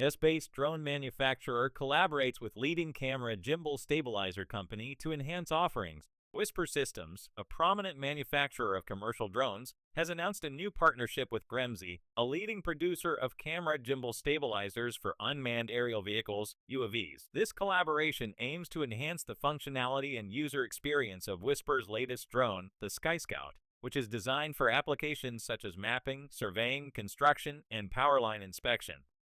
US-based drone manufacturer collaborates with leading camera gimbal stabilizer company to enhance offerings. WISPR Systems, a prominent manufacturer of commercial drones, has announced a new partnership with Gremsy, a leading producer of camera gimbal stabilizers for unmanned aerial vehicles, UAVs. This collaboration aims to enhance the functionality and user experience of WISPR's latest drone, the SkyScout, which is designed for applications such as mapping, surveying, construction, and powerline inspection.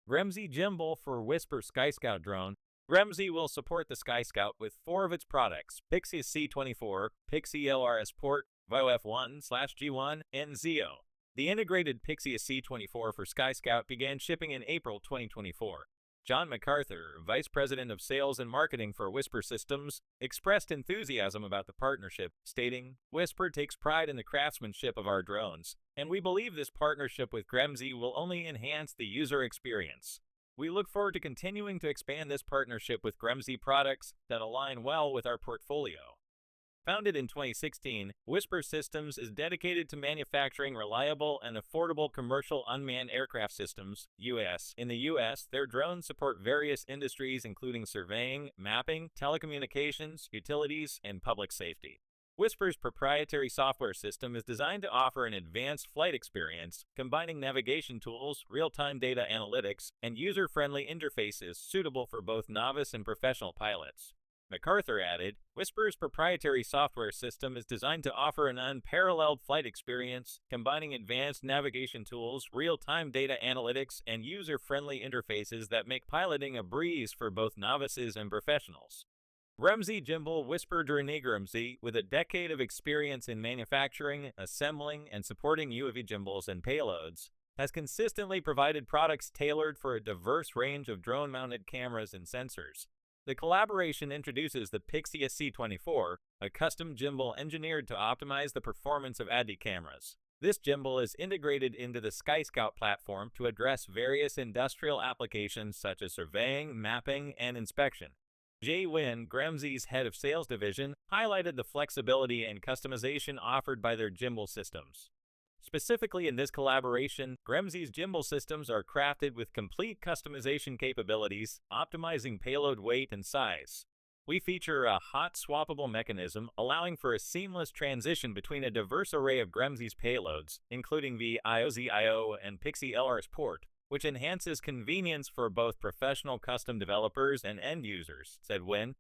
Gremsy Gimbal for WISPR SkyScout drone. Gremsy will support the SkyScout with 4 of its products: Pixy SC-24, Pixy LR S-port, Vio F1/G1, and Zio. The integrated Pixy SC-24 for SkyScout began shipping in April 2024. John McArthur, Vice President of Sales and Marketing for WISPR Systems, expressed enthusiasm about the partnership, stating, "WISPR takes pride in the craftsmanship of our drones, and we believe this partnership with Gremsy will only enhance the user experience. We look forward to continuing to expand this partnership with Gremsy products that align well with our portfolio." Founded in 2016, WISPR Systems is dedicated to manufacturing reliable and affordable commercial unmanned aircraft systems, (UAS). In the U.S., their drones support various industries including surveying, mapping, telecommunications, utilities, and public safety. WISPR's proprietary software system is designed to offer an advanced flight experience, combining navigation tools, real-time data analytics, and user-friendly interfaces suitable for both novice and professional pilots. McArthur added, "WISPR's proprietary software system is designed to offer an unparalleled flight experience, combining advanced navigation tools, real-time data analytics, and user-friendly interfaces that make piloting a breeze for both novices and professionals." Gremsy Gimbal. WISPR Gremsy, with a decade of experience in manufacturing, assembling, and supporting UAV gimbals and payloads, has consistently provided products tailored for a diverse range of drone-mounted cameras and sensors. The collaboration introduces the Pixy SC-24, a custom gimbal engineered to optimize the performance of AD cameras. This gimbal is integrated into the SkyScout platform to address various industrial applications such as surveying, mapping, and inspection. Jay Wynn, Gremsy's head of sales division, highlighted the flexibility and customization offered by their gimbal systems. Specifically in this collaboration, Gremsy's gimbal systems are crafted with complete customization capabilities, optimizing payload weight and size. We feature a hot swappable mechanism, allowing for a seamless transition between a diverse array of Gremsy's payloads, including the Zio and Pixy LR S-port, which enhances convenience for both professional custom developers and end users, said Wynn.